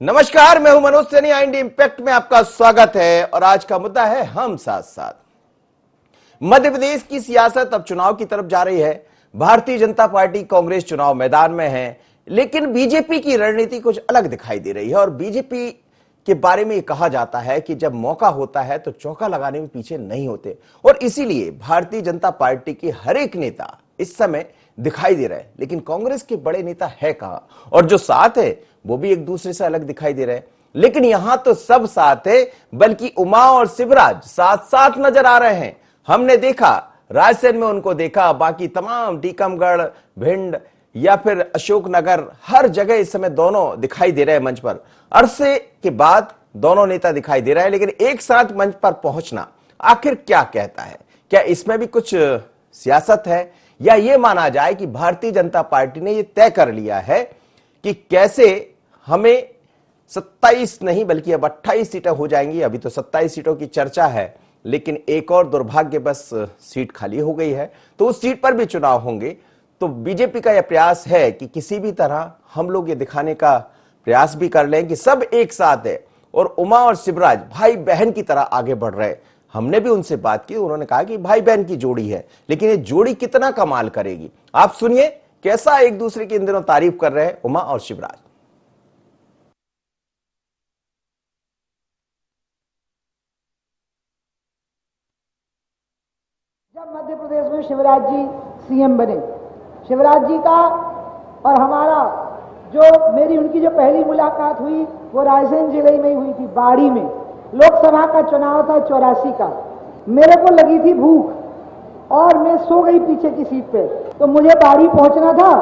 नमस्कार, मैं हूं मनोज सैनी। इंडिया इंपैक्ट में आपका स्वागत है और आज का मुद्दा है हम साथ साथ। मध्य प्रदेश की सियासत अब चुनाव की तरफ जा रही है। भारतीय जनता पार्टी कांग्रेस चुनाव मैदान में है, लेकिन बीजेपी की रणनीति कुछ अलग दिखाई दे रही है। और बीजेपी के बारे में कहा जाता है कि जब मौका होता है तो चौका लगाने में पीछे नहीं होते, और इसीलिए भारतीय जनता पार्टी के हर एक नेता इस समय दिखाई दे रहा है, लेकिन कांग्रेस के बड़े नेता है कहां, और जो साथ है वो भी एक दूसरे से अलग दिखाई दे रहे हैं। लेकिन यहां तो सब साथ है, बल्कि उमा और शिवराज साथ साथ नजर आ रहे हैं। हमने देखा रायसेन में उनको देखा, बाकी तमाम टीकमगढ़, भिंड या फिर अशोकनगर, हर जगह इस समय दोनों दिखाई दे रहे हैं मंच पर। अरसे के बाद दोनों नेता दिखाई दे रहे हैं, लेकिन एक साथ मंच पर पहुंचना आखिर क्या कहता है? क्या इसमें भी कुछ सियासत है, या यह माना जाए कि भारतीय जनता पार्टी ने यह तय कर लिया है कि कैसे हमें 27 नहीं बल्कि अब 28 सीटें हो जाएंगी? अभी तो 27 सीटों की चर्चा है, लेकिन एक और दुर्भाग्य बस सीट खाली हो गई है, तो उस सीट पर भी चुनाव होंगे। तो बीजेपी का यह प्रयास है कि किसी भी तरह हम लोग ये दिखाने का प्रयास भी कर लें कि सब एक साथ है, और उमा और शिवराज भाई बहन की तरह आगे बढ़ रहे। हमने भी उनसे बात की, उन्होंने कहा कि भाई बहन की जोड़ी है, लेकिन ये जोड़ी कितना कमाल करेगी। आप सुनिए कैसा एक दूसरे की इन दिनों तारीफ कर रहे हैं उमा और शिवराज। जब मध्य प्रदेश में शिवराज जी सीएम बने, शिवराज जी का और हमारा मेरी उनकी जो पहली मुलाकात हुई वो रायसेन जिले में ही हुई थी, बाड़ी में। लोकसभा का चुनाव था 84 का। मेरे को लगी थी भूख और मैं सो गई पीछे की सीट पे, तो मुझे बाड़ी पहुंचना था।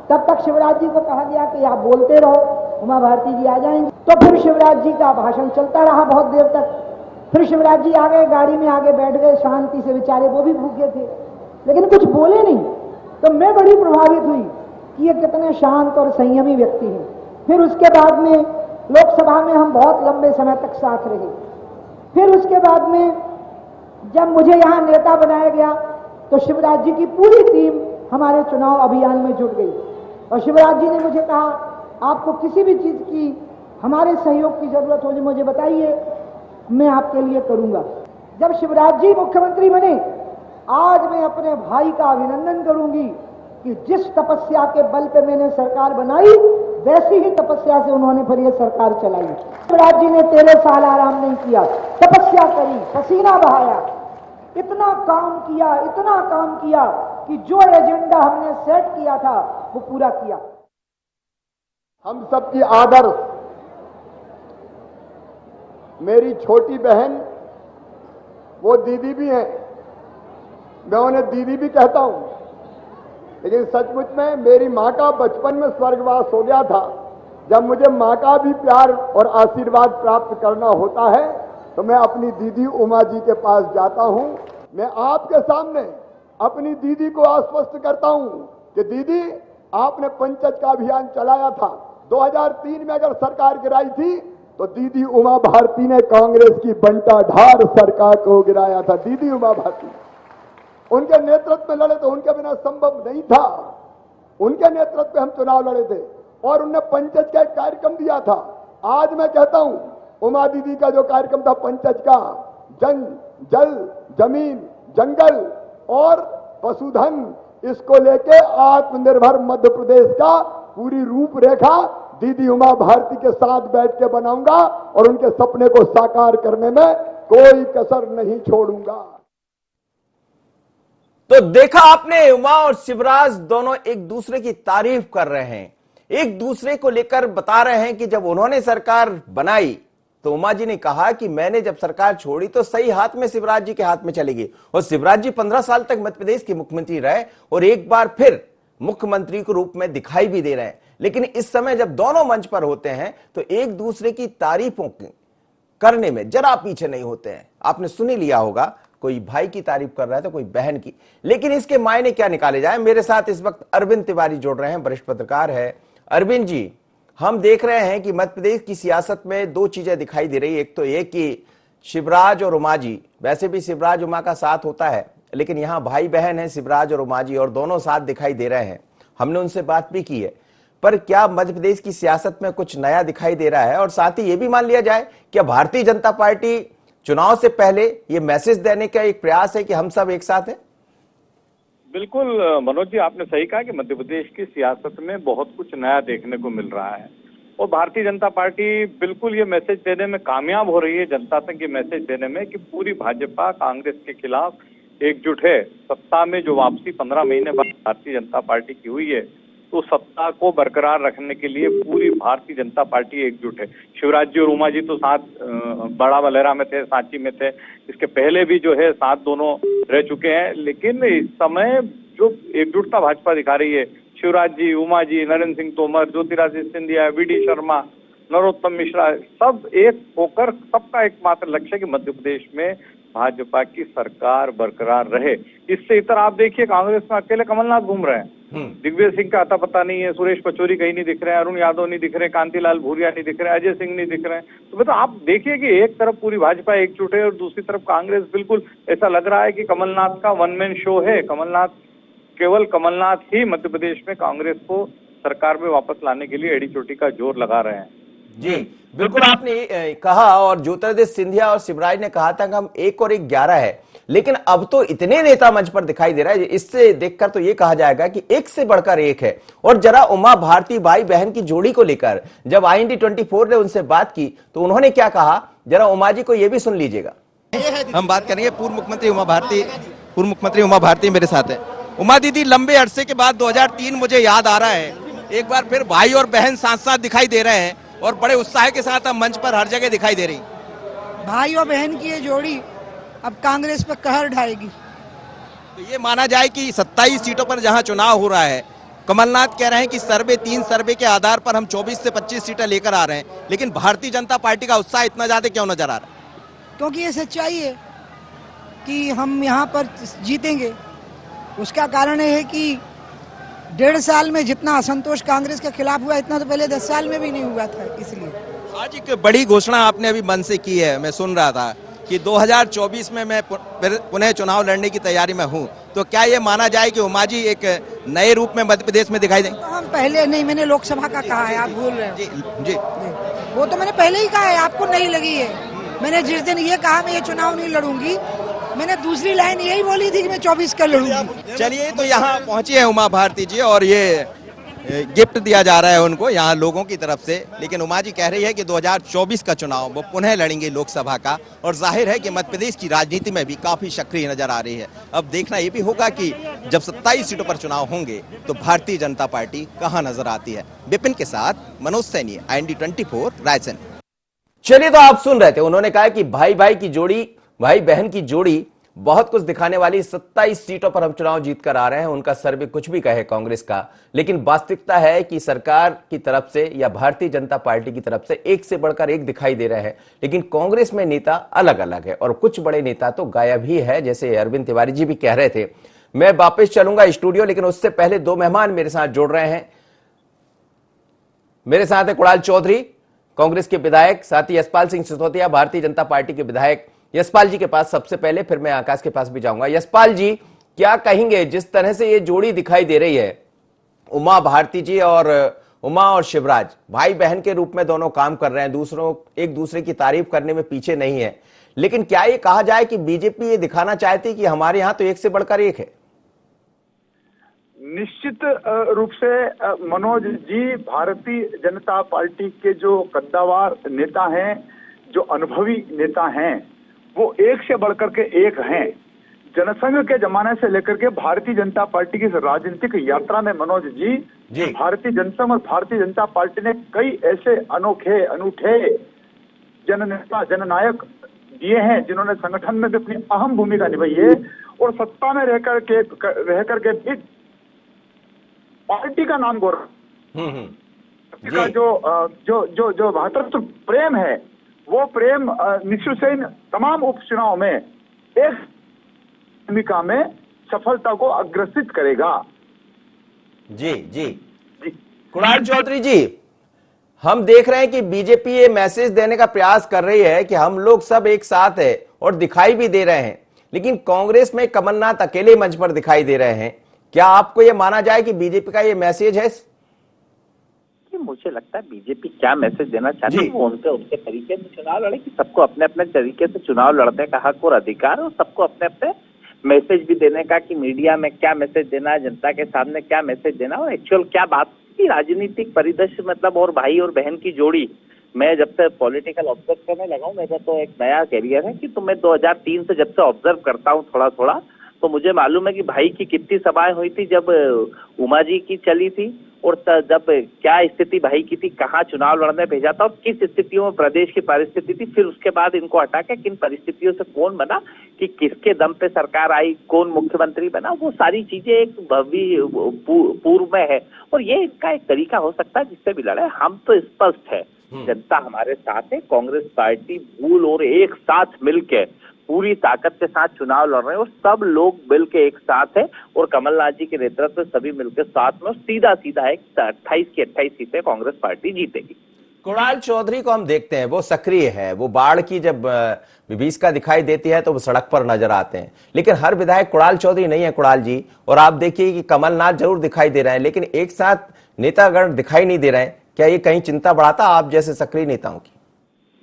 तब तक शिवराज जी को कहा गया कि आप बोलते रहो, उमा भारती जी आ जाएंगे। तो फिर शिवराज जी का भाषण चलता रहा बहुत देर तक। फिर शिवराज जी आ गए, गाड़ी में आगे बैठ गए शांति से, बेचारे वो भी भूखे थे, लेकिन कुछ बोले नहीं। तो मैं बड़ी प्रभावित हुई कि ये कितने शांत और संयमी व्यक्ति हैं। फिर उसके बाद में लोकसभा में हम बहुत लंबे समय तक साथ रहे। फिर उसके बाद में जब मुझे यहाँ नेता बनाया गया तो शिवराज जी की पूरी टीम हमारे चुनाव अभियान में जुट गई, और शिवराज जी ने मुझे कहा, आपको किसी भी चीज की हमारे सहयोग की जरूरत हो मुझे बताइए, मैं आपके लिए करूंगा। जब शिवराज जी मुख्यमंत्री बने, आज मैं अपने भाई का अभिनंदन करूंगी कि जिस तपस्या के बल पे मैंने सरकार बनाई, वैसी ही तपस्या से उन्होंने फिर ये सरकार चलाई। शिवराज जी ने 13 साल आराम नहीं किया, तपस्या करी, पसीना बहाया, इतना काम किया कि जो एजेंडा हमने सेट किया था वो पूरा किया। हम सबकी आदर्श मेरी छोटी बहन, वो दीदी भी है, मैं उन्हें दीदी भी कहता हूं, लेकिन सचमुच में मेरी मां का बचपन में स्वर्गवास हो गया था। जब मुझे मां का भी प्यार और आशीर्वाद प्राप्त करना होता है तो मैं अपनी दीदी उमा जी के पास जाता हूं। मैं आपके सामने अपनी दीदी को आश्वस्त करता हूं कि दीदी, आपने पंचायत का अभियान चलाया था। 2003 में अगर सरकार गिराई थी तो दीदी उमा भारती ने कांग्रेस की बंटाढार सरकार को गिराया था। दीदी उमा भारती उनके नेतृत्व में लड़े, तो उनके बिना संभव नहीं था। उनके नेतृत्व में हम चुनाव लड़े थे और उन्होंने पंचायत का एक कार्यक्रम दिया था। आज मैं कहता हूं, उमा दीदी का जो कार्यक्रम था पंचायत का, जल, जमीन, जंगल और पशुधन, इसको लेके आत्मनिर्भर मध्य प्रदेश का पूरी रूपरेखा दीदी उमा भारती के साथ बैठ के बनाऊंगा और उनके सपने को साकार करने में कोई कसर नहीं छोड़ूंगा। तो देखा आपने, उमा और शिवराज दोनों एक दूसरे की तारीफ कर रहे हैं, एक दूसरे को लेकर बता रहे हैं कि जब उन्होंने सरकार बनाई तो उमा जी ने कहा कि मैंने जब सरकार छोड़ी तो सही हाथ में शिवराज जी के हाथ में चली गई। और शिवराज जी 15 साल तक मध्य प्रदेश के मुख्यमंत्री रहे और एक बार फिर मुख्यमंत्री के रूप में दिखाई भी दे रहे हैं। लेकिन इस समय जब दोनों मंच पर होते हैं तो एक दूसरे की तारीफों करने में जरा पीछे नहीं होते हैं। आपने सुन ही लिया होगा, कोई भाई की तारीफ कर रहा है तो कोई बहन की। लेकिन इसके मायने क्या निकाले जाए? मेरे साथ इस वक्त अरविंद तिवारी जुड़ रहे हैं, वरिष्ठ पत्रकार है। अरविंद जी, हम देख रहे हैं कि मध्य प्रदेश की सियासत में दो चीजें दिखाई दे रही है। एक तो ये कि शिवराज और उमा जी, वैसे भी शिवराज उमा का साथ होता है, लेकिन यहां भाई बहन है शिवराज और उमा जी, और दोनों साथ दिखाई दे रहे हैं। हमने उनसे बात भी की है। पर क्या मध्य प्रदेश की सियासत में कुछ नया दिखाई दे रहा है? और साथ ही यह भी मान लिया जाए कि भारतीय जनता पार्टी चुनाव से पहले ये मैसेज देने का एक प्रयास है कि हम सब एक साथ हैं? बिल्कुल मनोज जी, आपने सही कहा कि मध्य प्रदेश की सियासत में बहुत कुछ नया देखने को मिल रहा है और भारतीय जनता पार्टी बिल्कुल ये मैसेज देने में कामयाब हो रही है, जनता तक ये मैसेज देने में कि पूरी भाजपा कांग्रेस के खिलाफ एकजुट है। सत्ता में जो वापसी 15 महीने बाद भारतीय जनता पार्टी की हुई है, तो सत्ता को बरकरार रखने के लिए पूरी भारतीय जनता पार्टी एकजुट है। शिवराज जी और उमा जी तो साथ बड़ा बलेरा में थे, सांची में थे, इसके पहले भी जो है साथ दोनों रह चुके हैं। लेकिन इस समय जो एकजुटता भाजपा दिखा रही है, शिवराज जी, उमा जी, नरेंद्र सिंह तोमर, ज्योतिरादित्य सिंधिया, वी.डी. शर्मा, नरोत्तम मिश्रा, सब एक होकर सबका एकमात्र लक्ष्य है कि मध्य प्रदेश में भाजपा की सरकार बरकरार रहे। इससे इतर आप देखिए, कांग्रेस में अकेले कमलनाथ घूम रहे हैं, दिग्विजय सिंह का अता पता नहीं है, सुरेश पचौरी कहीं नहीं दिख रहे हैं, अरुण यादव नहीं दिख रहे, कांतिलाल भूरिया नहीं दिख रहे, अजय सिंह नहीं दिख रहे हैं। तो मतलब आप देखिए कि एक तरफ पूरी भाजपा एकजुट है और दूसरी तरफ कांग्रेस, बिल्कुल ऐसा लग रहा है कि कमलनाथ का वन मैन शो है। केवल कमलनाथ ही मध्य प्रदेश में कांग्रेस को सरकार में वापस लाने के लिए एड़ी चोटी का जोर लगा रहे हैं। जी बिल्कुल, आपने कहा और ज्योतिरादित्य सिंधिया और शिवराज ने कहा था कि हम 1 और 1 11 है, लेकिन अब तो इतने नेता मंच पर दिखाई दे रहा है, इससे देखकर तो ये कहा जाएगा कि एक से बढ़कर एक है। और जरा उमा भारती भाई बहन की जोड़ी को लेकर जब IND24 ने उनसे बात की तो उन्होंने क्या कहा, जरा उमा जी को यह भी सुन लीजिएगा। हम बात करेंगे पूर्व मुख्यमंत्री उमा भारती मेरे साथ है। उमा दीदी, लंबे अरसे के बाद 2003 मुझे याद आ रहा है, एक बार फिर भाई और बहन साथ साथ दिखाई दे रहे हैं और बड़े उत्साह के साथ अब मंच पर हर जगह दिखाई दे रही। भाई और बहन की ये जोड़ी अब कांग्रेस पर कहर ढाएगी। तो ये माना जाए कि 27 सीटों पर जहां चुनाव हो रहा है, कमलनाथ कह रहे हैं कि 3 सर्वे के आधार पर हम 24 से 25 सीटें लेकर आ रहे हैं, लेकिन भारतीय जनता पार्टी का उत्साह इतना ज्यादा क्यों नजर आ रहा है? क्योंकि ये सच्चाई है कि हम यहाँ पर जीतेंगे। उसका कारण है कि 1.5 साल में जितना असंतोष कांग्रेस के खिलाफ हुआ, इतना तो पहले 10 साल में भी नहीं हुआ था। इसलिए आज एक बड़ी घोषणा आपने अभी मन से की है, मैं सुन रहा था कि 2024 में मैं पुनः चुनाव लड़ने की तैयारी में हूं। तो क्या ये माना जाए कि उमा जी एक नए रूप में मध्य प्रदेश में दिखाई देंगे? तो हम पहले नहीं, मैंने लोकसभा का कहा है, आप भूल रहे हैं। जी, वो तो मैंने पहले ही कहा है, आपको नहीं लगी है। मैंने जिस दिन ये कहा मैं ये चुनाव नहीं लड़ूंगी, मैंने दूसरी लाइन यही बोली थी कि मैं 24 का लड़ूंगी। चलिए, तो यहाँ पहुंची है उमा भारती जी और ये गिफ्ट दिया जा रहा है उनको यहाँ लोगों की तरफ से। लेकिन उमा जी कह रही है कि 2024 का चुनाव वो पुनः लड़ेंगे लोकसभा का, और जाहिर है कि मध्य प्रदेश की राजनीति में भी काफी सक्रिय नजर आ रही है। अब देखना ये भी होगा कि जब 27 सीटों पर चुनाव होंगे तो भारतीय जनता पार्टी कहाँ नजर आती है। विपिन के साथ मनोज सैनी, IND24 रायसेन। चलिए, तो आप सुन रहे थे, उन्होंने कहा कि भाई बहन की जोड़ी बहुत कुछ दिखाने वाली। 27 सीटों पर हम चुनाव जीतकर आ रहे हैं, उनका सर्वे कुछ भी कहे कांग्रेस का, लेकिन वास्तविकता है कि सरकार की तरफ से या भारतीय जनता पार्टी की तरफ से एक से बढ़कर एक दिखाई दे रहे हैं। लेकिन कांग्रेस में नेता अलग अलग है और कुछ बड़े नेता तो गायब ही है, जैसे अरविंद तिवारी जी भी कह रहे थे। मैं वापस चलूंगा स्टूडियो, लेकिन उससे पहले 2 मेहमान मेरे साथ जुड़ रहे हैं। मेरे साथ है कुणाल चौधरी, कांग्रेस के विधायक, साथ ही यशपाल सिंह सिसोदिया, भारतीय जनता पार्टी के विधायक। यशपाल जी के पास सबसे पहले, फिर मैं आकाश के पास भी जाऊंगा। यशपाल जी, क्या कहेंगे जिस तरह से ये जोड़ी दिखाई दे रही है, उमा भारती जी और उमा और शिवराज भाई बहन के रूप में दोनों काम कर रहे हैं, एक दूसरे की तारीफ करने में पीछे नहीं है, लेकिन क्या ये कहा जाए कि बीजेपी ये दिखाना चाहती कि हमारे यहां तो एक से बढ़कर एक है? निश्चित रूप से मनोज जी, भारतीय जनता पार्टी के जो कद्दावर नेता हैं, जो अनुभवी नेता हैं, वो एक से बढ़कर के एक हैं। जनसंघ के जमाने से लेकर के भारतीय जनता पार्टी की राजनीतिक यात्रा में मनोज जी, भारतीय जनसंघ और भारतीय जनता पार्टी ने कई ऐसे अनूठे जननेता, जननायक दिए हैं जिन्होंने संगठन में भी अपनी अहम भूमिका निभाई है और सत्ता में रह करके भी पार्टी का नाम गौरव का जो भातृत्व प्रेम है, वो प्रेम निश्चित से तमाम उपचुनाव में एक भूमिका में सफलता को अग्रसित करेगा। जी जी कुणाल चौधरी जी, हम देख रहे हैं कि बीजेपी ये मैसेज देने का प्रयास कर रही है कि हम लोग सब एक साथ है और दिखाई भी दे रहे हैं, लेकिन कांग्रेस में कमलनाथ अकेले मंच पर दिखाई दे रहे हैं। क्या आपको यह माना जाए कि बीजेपी का ये मैसेज है? देखिए मुझे लगता है बीजेपी क्या मैसेज देना चाहती है, जी। वो उनके उनके तरीके से चुनाव लड़े कि सबको अपने अपने तरीके से चुनाव लड़ने का हक और अधिकार, और सबको अपने अपने मैसेज भी देने का कि मीडिया में क्या मैसेज देना है, जनता के सामने क्या मैसेज देना, और एक्चुअल क्या बात की राजनीतिक परिदृश्य मतलब, और भाई और बहन की जोड़ी। मैं जब से पॉलिटिकल ऑब्जर्व करने लगा हूँ, मेरा तो एक नया कैरियर है कि तो मैं 2003 से जब से ऑब्जर्व करता हूँ थोड़ा थोड़ा, तो मुझे मालूम है कि भाई की कितनी सभाएं हुई थी जब उमा जी की चली थी, और जब क्या स्थिति भाई की थी, कहाँ चुनाव लड़ने भेजा था और किस स्थितियों में प्रदेश की परिस्थिति थी, फिर उसके बाद इनको हटा के किन परिस्थितियों से कौन बना, कि किसके दम पे सरकार आई, कौन मुख्यमंत्री बना, वो सारी चीजें एक भव्य पूर्व में है। और ये इनका एक तरीका हो सकता है जिससे भी लड़े। हम तो स्पष्ट है, जनता हमारे साथ है, कांग्रेस पार्टी भूल और एक साथ मिलके पूरी ताकत के साथ चुनाव लड़ रहे हैं, और सब लोग मिलके एक साथ है, और कमलनाथ जी के नेतृत्व में सभी मिलकर साथ में, और सीधा सीधा है 28 की 28 सीटें कांग्रेस पार्टी जीतेगी। कुणाल चौधरी को हम देखते हैं, वो सक्रिय है, वो बाढ़ की जब विभीषिका दिखाई देती है तो वो सड़क पर नजर आते हैं, लेकिन हर विधायक कुणाल चौधरी नहीं है कुणाल जी। और आप देखिए कि कमलनाथ जरूर दिखाई दे रहे हैं, लेकिन एक साथ नेतागण दिखाई नहीं दे रहे हैं। क्या ये कहीं चिंता बढ़ाता आप जैसे सक्रिय नेताओं की?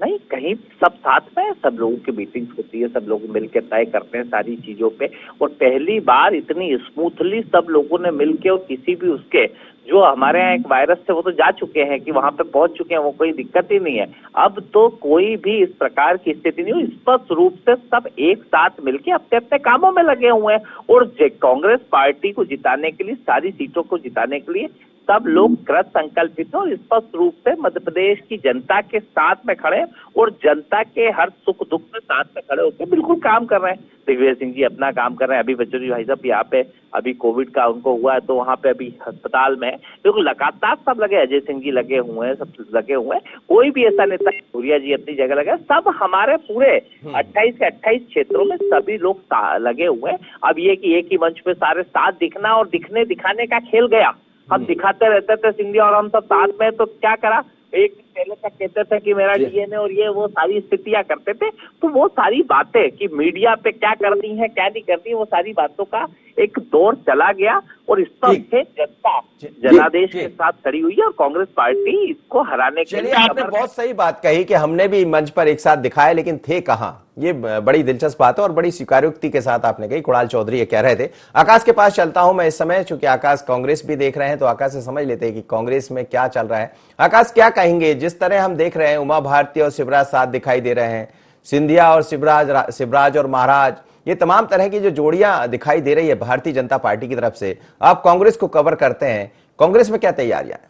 नहीं, कहीं सब साथ में, सब लोगों की मीटिंग्स होती है, सब लोग मिलकर तय करते हैं सारी चीजों पे, और पहली बार इतनी स्मूथली सब लोगों ने मिलके, और किसी भी उसके जो हमारे यहाँ एक वायरस थे वो तो जा चुके हैं कि वहां पे पहुंच चुके हैं, वो कोई दिक्कत ही नहीं है। अब तो कोई भी इस प्रकार की स्थिति नहीं हुई, स्पष्ट रूप से सब एक साथ मिलके अपने अपने कामों में लगे हुए हैं, और कांग्रेस पार्टी को जिताने के लिए, सारी सीटों को जिताने के लिए सब लोग कृत संकल्पित हैं, और स्पष्ट रूप से मध्य प्रदेश की जनता के साथ में खड़े, और जनता के हर सुख दुख में साथ में खड़े होकर बिल्कुल काम कर रहे हैं। दिग्विजय सिंह जी अपना काम कर रहे हैं, अभी बच्चों भाई साहब यहाँ पे अभी कोविड का उनको हुआ है तो वहाँ पे अभी अस्पताल में, बिल्कुल लगातार सब लगे, अजय सिंह जी लगे हुए हैं, सब लगे हुए हैं, कोई भी ऐसा नेता, सूर्या जी अपनी जगह लगे, सब हमारे पूरे 28 के 28 क्षेत्रों में सभी लोग लगे हुए हैं। अब ये कि एक ही मंच पे सारे साथ दिखना और दिखाने का खेल गया, हम दिखाते रहते थे सिंधिया और हम सब साथ में, तो क्या करा, एक पहले तक कहते थे कि मेरा डीएनए और ये वो सारी स्थितियां करते थे, तो वो सारी बातें कि मीडिया पे क्या करनी है क्या नहीं करनी है, वो सारी बातों का एक दौर चला गया, और इस पर से जनता जनादेश के साथ खड़ी हुई है, और कांग्रेस पार्टी इसको हराने के लिए। आपने बहुत सही बात कही कि हमने भी मंच पर एक साथ दिखाया, लेकिन थे कहां, ये बड़ी दिलचस्प बात है और बड़ी स्वीकारोक्ति के साथ आपने कही। कुणाल चौधरी ये कह रहे थे। आकाश के पास चलता हूं मैं इस समय, चूंकि आकाश कांग्रेस भी देख रहे हैं, तो आकाश से समझ लेते हैं कि कांग्रेस में क्या चल रहा है। आकाश क्या कहेंगे, जिस तरह हम देख रहे हैं उमा भारती और शिवराज साथ दिखाई दे रहे हैं, सिंधिया और शिवराज और महाराज, ये तमाम तरह की जो जोड़ियां दिखाई दे रही है भारतीय जनता पार्टी की तरफ से, आप कांग्रेस को कवर करते हैं, कांग्रेस में क्या तैयारियां हैं?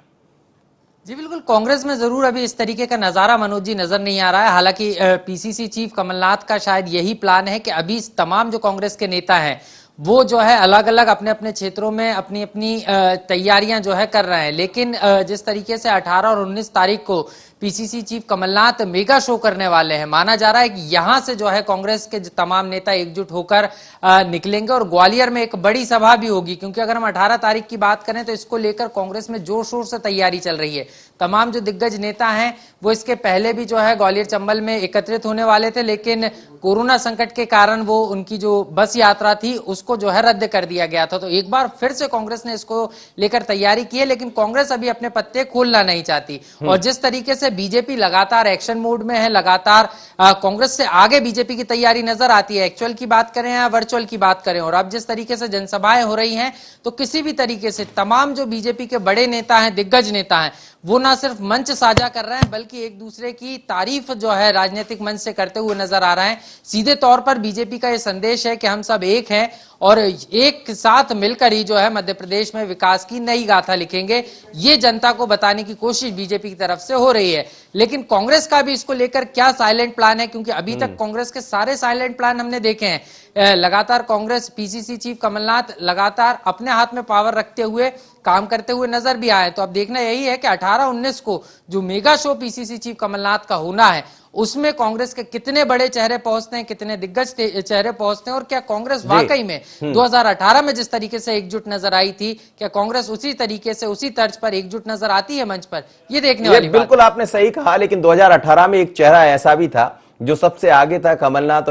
जी बिल्कुल, कांग्रेस में जरूर अभी इस तरीके का नजारा मनोज जी नजर नहीं आ रहा है। हालांकि पीसीसी चीफ कमलनाथ का शायद यही प्लान है कि अभी तमाम जो कांग्रेस के नेता हैं वो जो है अलग अलग अपने अपने क्षेत्रों में अपनी अपनी तैयारियां जो है कर रहे हैं, लेकिन जिस तरीके से 18 और 19 तारीख को PCC chief Kamalnath mega show करने वाले हैं, माना जा रहा है कि यहां से जो है कांग्रेस के तमाम नेता एकजुट होकर निकलेंगे, और ग्वालियर में एक बड़ी सभा भी होगी, क्योंकि अगर हम 18 तारीख की बात करें तो इसको लेकर कांग्रेस में जोर शोर से तैयारी चल रही है। तमाम जो दिग्गज नेता हैं वो इसके पहले भी जो है ग्वालियर चंबल में एकत्रित होने वाले थे, लेकिन कोरोना संकट के कारण वो उनकी जो बस यात्रा थी उसको जो है रद्द कर दिया गया था। तो एक बार फिर से कांग्रेस ने इसको लेकर तैयारी की है, लेकिन कांग्रेस अभी अपने पत्ते खोलना नहीं चाहती, और जिस तरीके से बीजेपी लगातार एक्शन मोड में है, लगातार कांग्रेस से आगे बीजेपी की तैयारी नजर आती है, एक्चुअल की बात करें या वर्चुअल की बात करें। और अब जिस तरीके से जनसभाएं हो रही हैं, तो किसी भी तरीके से तमाम जो बीजेपी के बड़े नेता हैं, दिग्गज नेता हैं, वो ना सिर्फ मंच साझा कर रहे हैं बल्कि एक दूसरे की तारीफ जो है राजनीतिक मंच से करते हुए नजर आ रहे हैं। सीधे तौर पर बीजेपी का ये संदेश है कि हम सब एक हैं और एक साथ मिलकर ही जो है मध्य प्रदेश में विकास की नई गाथा लिखेंगे, ये जनता को बताने की कोशिश बीजेपी की तरफ से हो रही है। लेकिन कांग्रेस का भी इसको लेकर क्या साइलेंट प्लान है, क्योंकि अभी तक कांग्रेस के सारे साइलेंट प्लान हमने देखे हैं। लगातार कांग्रेस, पीसीसी चीफ कमलनाथ लगातार अपने हाथ में पावर रखते हुए काम करते हुए नजर भी आए। तो अब देखना यही है कि 18-19 को जो mega show PCC chief Kamalnath का होना है, उसमें कांग्रेस के कितने बड़े चेहरे पहुंचते हैं, कितने दिग्गज चेहरे पहुंचते हैं, और क्या कांग्रेस वाकई में 2018 में जिस तरीके से एकजुट नजर आई थी, क्या कांग्रेस उसी तरीके से उसी तर्ज पर एकजुट नजर आती है मंच पर, ये देखने वाली बात। बिल्कुल आपने सही कहा, लेकिन 2018 में एक चेहरा ऐसा भी था जो सबसे आगे था, कमलनाथ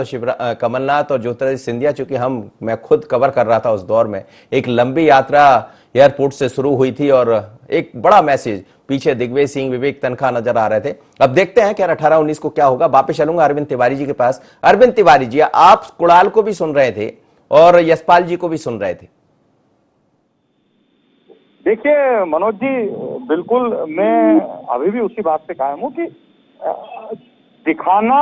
और ज्योतिरादित्य सिंधिया। चूंकि मैं खुद कवर कर रहा था उस दौर में, एक लंबी यात्रा एयरपोर्ट से शुरू हुई थी और एक बड़ा मैसेज, पीछे दिग्विजय सिंह, विवेक तनखा नजर आ रहे थे। अब देखते हैं कि 18-19 को क्या होगा। वापस चलूंगा अरविंद तिवारी जी के पास। अरविंद तिवारी जी, आप कुणाल को भी सुन रहे थे और यशपाल जी को भी सुन रहे थे। देखिए मनोज जी, बिल्कुल मैं अभी भी उसी बात पे कायम हूँ कि दिखाना,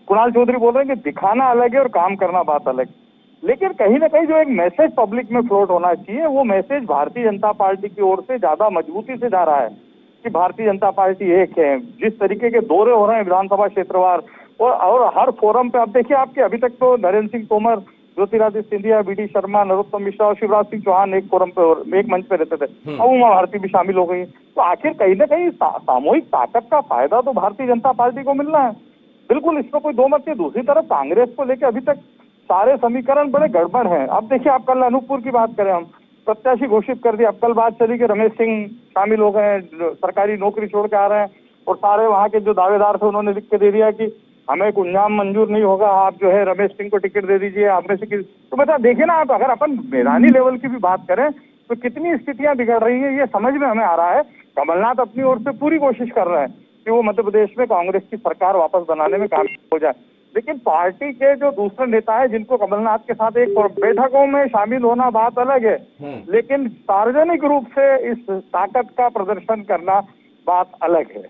कुणाल चौधरी बोल रहे हैं कि दिखाना अलग है और काम करना बात अलग। लेकिन कहीं ना कहीं जो एक मैसेज पब्लिक में फ्लोट होना चाहिए, वो मैसेज भारतीय जनता पार्टी की ओर से ज्यादा मजबूती से जा रहा है कि भारतीय जनता पार्टी एक है। जिस तरीके के दौरे हो रहे हैं विधानसभा क्षेत्रवार और हर फोरम पे, आप देखिए, आपके अभी तक तो नरेंद्र सिंह तोमर, ज्योतिरादित्य सिंधिया, बीडी शर्मा, नरोत्तम मिश्रा और शिवराज सिंह चौहान एक फोरम पे, एक मंच पे रहते थे, अब उमा भारती भी शामिल हो गई। तो आखिर कहीं ना कहीं सामूहिक ताकत का फायदा तो भारतीय जनता पार्टी को मिलना है, बिल्कुल, इसमें कोई दो मत नहीं। दूसरी तरफ कांग्रेस को लेकर अभी तक सारे समीकरण बड़े गड़बड़ हैं। अब देखिए, आप कल अनूपपुर की बात करें, हम प्रत्याशी घोषित कर दिया। अब कल बात चली कि रमेश सिंह शामिल हो गए, सरकारी नौकरी छोड़ के आ रहे हैं, और सारे वहां के जो दावेदार थे उन्होंने लिख के दे दिया कि हमें गुंजाम मंजूर नहीं होगा, आप जो है रमेश सिंह को टिकट दे दीजिए। आप में से तो बता, देखिए ना आप, अगर अपन मैदानी लेवल की भी बात करें तो कितनी स्थितियां बिगड़ रही है, ये समझ में हमें आ रहा है। कमलनाथ अपनी ओर से पूरी कोशिश कर रहे हैं कि वो मध्य प्रदेश में कांग्रेस की सरकार वापस बनाने में कामयाब हो जाए। लेकिन पार्टी के जो दूसरे नेता है, जिनको कमलनाथ के साथ एक बैठकों में शामिल होना बात अलग है, लेकिन सार्वजनिक रूप से इस ताकत का प्रदर्शन करना बात अलग है।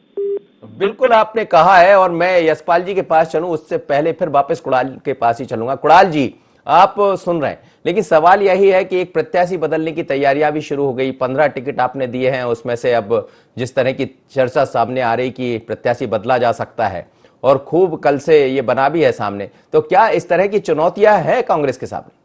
बिल्कुल आपने कहा है, और मैं यशपाल जी के पास चलूं उससे पहले फिर वापस कुणाल के पास ही चलूंगा। कुणाल जी, आप सुन रहे हैं, लेकिन सवाल यही है कि एक प्रत्याशी बदलने की तैयारियां भी शुरू हो गई। 15 टिकट आपने दिए हैं, उसमें से अब जिस तरह की चर्चा सामने आ रही कि प्रत्याशी बदला जा सकता है, और खूब कल से ये बना भी है सामने, तो क्या इस तरह की चुनौतियां हैं कांग्रेस के सामने?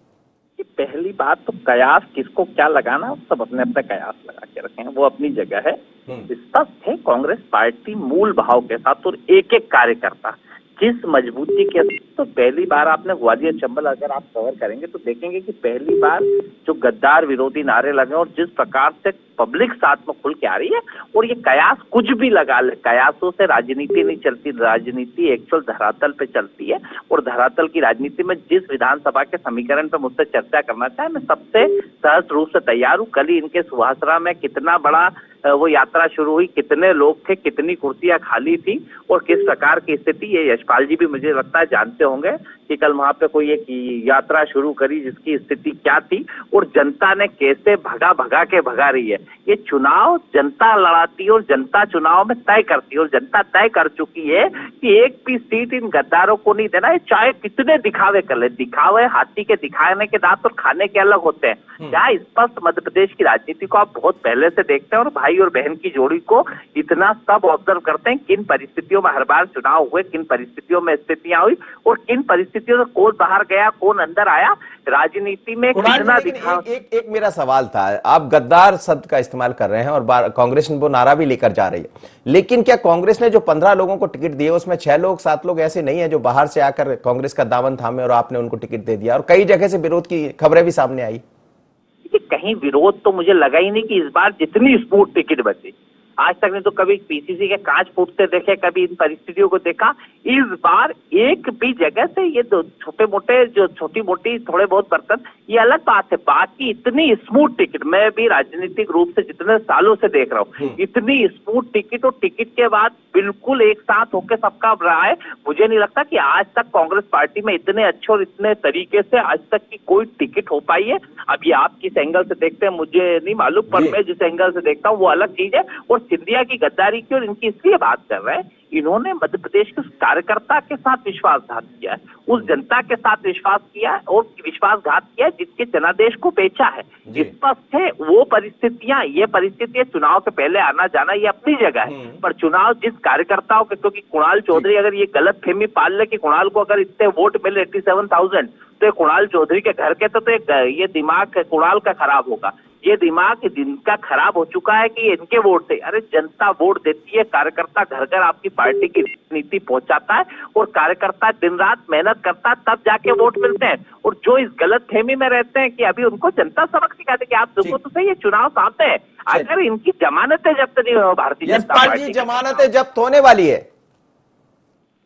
पहली बात तो कयास किसको क्या लगाना, सब अपने अपने कयास लगा के रखे हैं, वो अपनी जगह है। स्पष्ट है कांग्रेस पार्टी मूल भाव के साथ और एक एक कार्यकर्ता किस मजबूती के, तो पहली बार आपने ग्वालियर चंबल अगर आप कवर करेंगे तो देखेंगे कि पहली बार जो गद्दार विरोधी नारे लगे और जिस प्रकार से पब्लिक साथ में खुल के आ रही है, और ये कयास कुछ भी लगा ले, कयासों से राजनीति नहीं चलती, राजनीति एक्चुअल धरातल पे चलती है। और धरातल की राजनीति में जिस विधानसभा के समीकरण पे मुझसे चर्चा करना चाहे, मैं सबसे सहज रूप से तैयार हूँ। कल ही इनके सुहासरा में कितना बड़ा वो यात्रा शुरू हुई, कितने लोग थे, कितनी कुर्सियां खाली थी और किस प्रकार की स्थिति, ये यशपाल जी भी मुझे लगता है जानते होंगे कि कल वहां पे कोई एक यात्रा शुरू करी जिसकी स्थिति क्या थी और जनता ने कैसे भगा रही है। ये चुनाव जनता लड़ाती है और जनता चुनाव में तय करती है, और जनता तय कर चुकी है कि एक भी सीट इन गद्दारों को नहीं देना है, चाहे कितने दिखावे कर ले। दिखावे, हाथी के दिखाने के दांत और खाने के अलग होते हैं। क्या स्पष्ट मध्य प्रदेश की राजनीति को आप बहुत पहले से देखते हैं और भाई और बहन की जोड़ी को इतना सब ऑब्जर्व करते हैं, किन परिस्थितियों में हर बार चुनाव हुए, किन परिस्थितियों में स्थितियां हुई और किन परिस्थितियों से कौन बाहर गया, कौन अंदर आया, राजनीति में कितना दिखा। एक मेरा सवाल था, आप गद्दार शब्द का इस्तेमाल कर रहे हैं और कांग्रेस वो नारा भी लेकर जा रही है, लेकिन क्या कांग्रेस ने जो 15 लोगों को टिकट दिए उसमें 6 लोग 7 लोग ऐसे नहीं है जो बाहर से आकर कांग्रेस का दामन थामे और आपने उनको टिकट दे दिया, और कई जगह से विरोध की खबरें भी सामने आई? कहीं विरोध तो मुझे लगा ही नहीं कि इस बार जितनी स्पूट टिकट बची, आज तक ने तो कभी पीसीसी के कांच फूटते देखे, कभी इन परिस्थितियों को देखा। इस बार एक भी जगह से ये छोटे मोटे जो छोटी मोटी थोड़े बहुत बर्तन, ये अलग बात है, बाकी इतनी स्मूथ टिकट, मैं भी राजनीतिक रूप से जितने सालों से देख रहा हूँ, इतनी स्मूथ टिकट और टिकट के बाद बिल्कुल एक साथ होकर सबका रहा है। मुझे नहीं लगता कि आज तक कांग्रेस पार्टी में इतने अच्छे और इतने तरीके से आज तक की कोई टिकट हो पाई है। अब ये आप किस एंगल से देखते हैं मुझे नहीं मालूम, पर मैं जिस एंगल से देखता हूँ वो अलग चीज है। और सिंधिया की गद्दारी की और इनकी इसलिए बात कर रहे हैं, इन्होंने मध्य प्रदेश के कार्यकर्ता के साथ विश्वासघात किया है, उस जनता के साथ विश्वास किया और विश्वासघात किया जिसके जनादेश को बेचा है। स्पष्ट है वो परिस्थितियां, ये परिस्थितियां चुनाव के पहले आना जाना ये अपनी जगह है, पर चुनाव जिस कार्यकर्ताओं के, क्योंकि कुणाल चौधरी अगर ये गलत फहमी पाल ले कि कुणाल को अगर इतने वोट मिले 87,000 तो कुणाल चौधरी के घर के तो ये दिमाग कुणाल का खराब होगा। ये दिमाग जिनका खराब हो चुका है कि इनके वोट थे। अरे जनता वोट देती है, कार्यकर्ता घर घर आपकी पार्टी की नीति पहुंचाता है और कार्यकर्ता दिन रात मेहनत करता है, तब जाके वोट मिलते हैं। और जो इस गलत फहमी में रहते हैं कि अभी उनको जनता सबक सिखाती कि आप देखो तो सही है, चुनाव सामने है, अगर इनकी जमानतें जब्त नहीं हो भारतीय जनता पार्टी, जमानतें जब्त होने वाली है।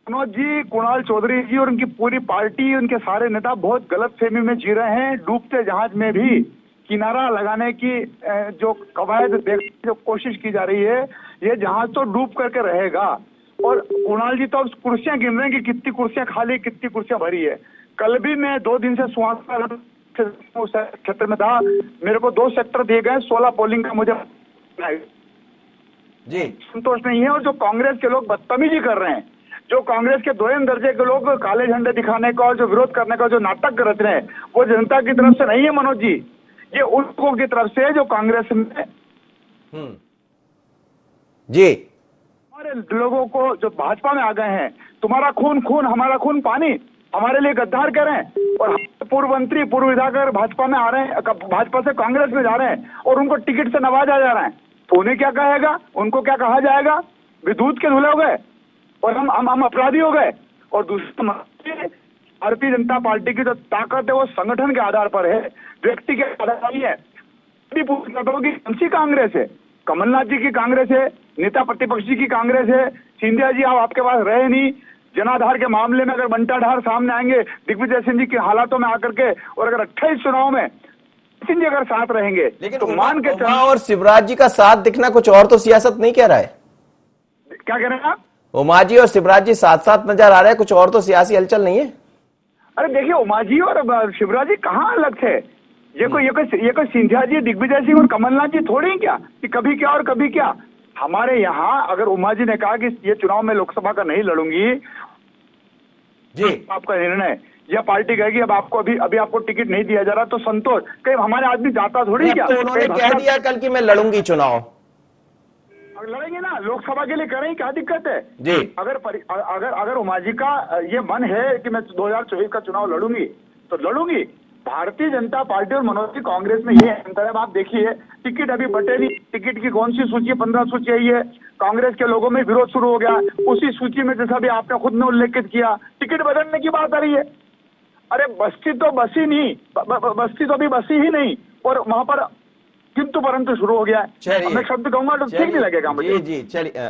मनोज जी, कुणाल चौधरी जी और उनकी पूरी पार्टी, उनके सारे नेता बहुत गलत फहमी में जी रहे हैं, डूबते जहाज में भी किनारा लगाने की जो कवायद जो कोशिश की जा रही है, ये जहाज तो डूब करके रहेगा। और कुणाल जी तो अब कुर्सियां गिन रहे हैं कि कितनी कुर्सियां खाली, कितनी कुर्सियां भरी है। कल भी मैं 2 दिन से सुहागपुर क्षेत्र में था, मेरे को 2 सेक्टर दिए गए, 16 पोलिंग का मुझे जी संतोष नहीं है। और जो कांग्रेस के लोग बदतमीजी कर रहे हैं, जो कांग्रेस के 2म दर्जे के लोग काले झंडे दिखाने का और जो विरोध करने का जो नाटक रच रहे हैं, वो जनता की तरफ से नहीं है मनोज जी, ये उन लोगों की तरफ से जो कांग्रेस में जी हमारे लोगों को जो भाजपा में आ गए हैं, तुम्हारा खून खून हमारा खून पानी, हमारे लिए गद्दार कह रहे हैं। और पूर्व मंत्री, पूर्व विधायक भाजपा में आ रहे हैं, भाजपा से कांग्रेस में जा रहे हैं और उनको टिकट से नवाजा जा रहा है, तो उन्हें क्या कहेगा, उनको क्या कहा जाएगा? विद्युत के धुले हो गए और हम अपराधी हो गए। और दूसरा, भारतीय जनता पार्टी की जो ताकत है वो संगठन के आधार पर है, व्यक्ति के आधार नहीं है। पूछ करता हूं कि कौन सी कांग्रेस है? कमलनाथ जी की कांग्रेस है, नेता प्रतिपक्ष जी की कांग्रेस है, सिंधिया जी आप आपके पास रहे नहीं। जनाधार के मामले में अगर बंटाधार सामने आएंगे दिग्विजय सिंह जी के हालातों में आकर के, और अगर 28 चुनाव में सिंह जी अगर साथ रहेंगे, लेकिन तो मान के उमा और शिवराज जी का साथ दिखना कुछ और तो सियासत नहीं कह रहा है। क्या कह रहे हैं आप? उमा जी और शिवराज जी साथ साथ नजर आ रहे हैं, कुछ और तो सियासी हलचल नहीं है। अरे देखिए, उमा जी और शिवराज जी कहाँ अलग थे? ये कोई सिंधिया जी, दिग्विजय सिंह और कमलनाथ जी थोड़ी क्या कि कभी क्या और कभी क्या। हमारे यहाँ अगर उमा जी ने कहा कि ये चुनाव में लोकसभा का नहीं लड़ूंगी जी, आपका निर्णय, या पार्टी कहेगी अब आपको अभी आपको टिकट नहीं दिया जा रहा, तो संतोष, कहीं हमारे आदमी जाता थोड़ी क्या? तो उन्होंने कह दिया कल कि मैं लड़ूंगी चुनाव। लड़ेंगे ना, लोकसभा के लिए करें, क्या दिक्कत है जी। अगर उमा जी का ये मन है कि मैं 2024 का चुनाव लड़ूंगी तो लड़ूंगी। भारतीय जनता पार्टी और मनोज जी कांग्रेस में ये अंतर है। आप देखिए, टिकट अभी बटे नहीं, टिकट की कौन सी सूची? 15 सूची आई है। कांग्रेस के लोगों में विरोध शुरू हो गया, उसी सूची में जैसा भी आपने खुद ने उल्लेखित किया, टिकट बदलने की बात आ रही है। अरे बस्ती तो बसी नहीं, बस्ती तो अभी बसी ही नहीं, और वहां पर किंतु परंतु शुरू हो गया है। मैं शब्द कहूंगा तो ठीक नहीं लगेगा मुझे। जी चलिए,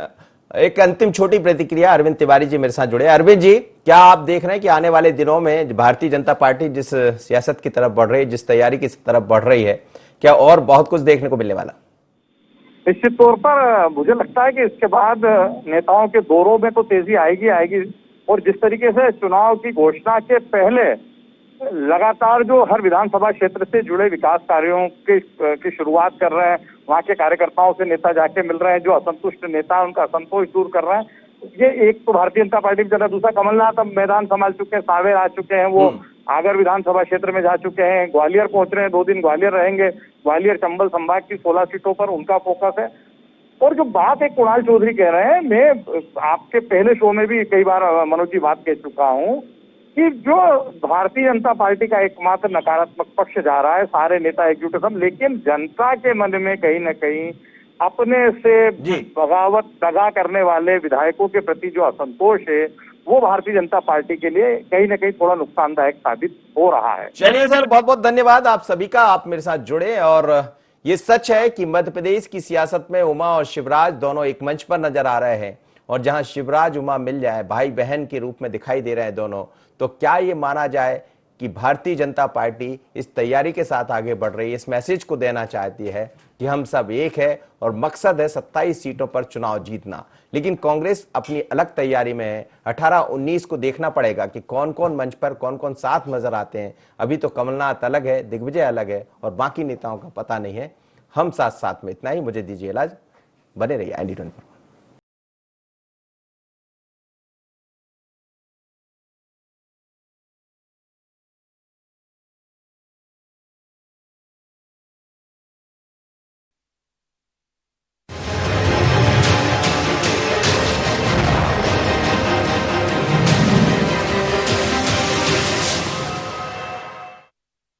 एक अंतिम छोटी प्रतिक्रिया, अरविंद तिवारी जी मेरे साथ जुड़े। अरविंद जी, क्या आप देख रहे हैं कि आने वाले दिनों में भारतीय जनता पार्टी जिस सियासत की तरफ बढ़ रही है, जिस तैयारी की तरफ बढ़ रही है, क्या और बहुत कुछ देखने को मिलने वाला? निश्चित तौर पर मुझे लगता है कि इसके बाद नेताओं के दौरों में तो तेजी आएगी। और जिस तरीके से चुनाव की घोषणा के पहले लगातार जो हर विधानसभा क्षेत्र से जुड़े विकास कार्यों की शुरुआत कर रहे हैं, वहाँ के कार्यकर्ताओं से नेता जाके मिल रहे हैं, जो असंतुष्ट नेता उनका असंतोष दूर कर रहे हैं, ये एक तो भारतीय जनता पार्टी में चल रहा है। दूसरा, कमलनाथ अब मैदान संभाल चुके हैं, सांवेर आ चुके हैं, वो आगर विधानसभा क्षेत्र में जा चुके हैं, ग्वालियर पहुंच रहे हैं, 2 दिन ग्वालियर रहेंगे। ग्वालियर चंबल संभाग की 16 सीटों पर उनका फोकस है। और जो बात एक कुणाल चौधरी कह रहे हैं, मैं आपके पहले शो में भी कई बार मनोज जी बात कह चुका हूँ कि जो भारतीय जनता पार्टी का एकमात्र नकारात्मक पक्ष जा रहा है, सारे नेता एकजुट हैं, लेकिन जनता के मन में कहीं न कहीं अपने से बगावत दगा करने वाले विधायकों के प्रति जो असंतोष है, वो भारतीय जनता पार्टी के लिए कहीं न कहीं थोड़ा नुकसानदायक साबित हो रहा है। चलिए सर, बहुत बहुत धन्यवाद आप सभी का, आप मेरे साथ जुड़े। और ये सच है कि मध्य प्रदेश की सियासत में उमा और शिवराज दोनों एक मंच पर नजर आ रहे हैं, और जहां शिवराज उमा मिल जाए, भाई बहन के रूप में दिखाई दे रहे हैं दोनों, तो क्या ये माना जाए कि भारतीय जनता पार्टी इस तैयारी के साथ आगे बढ़ रही है, इस मैसेज को देना चाहती है कि हम सब एक है और मकसद है 27 सीटों पर चुनाव जीतना। लेकिन कांग्रेस अपनी अलग तैयारी में है। 18-19 को देखना पड़ेगा कि कौन कौन मंच पर कौन कौन साथ नजर आते हैं। अभी तो कमलनाथ अलग है, दिग्विजय अलग है, और बाकी नेताओं का पता नहीं है। हम साथ साथ में इतना ही, मुझे दीजिए इजाजत, बने रहिए IND 24।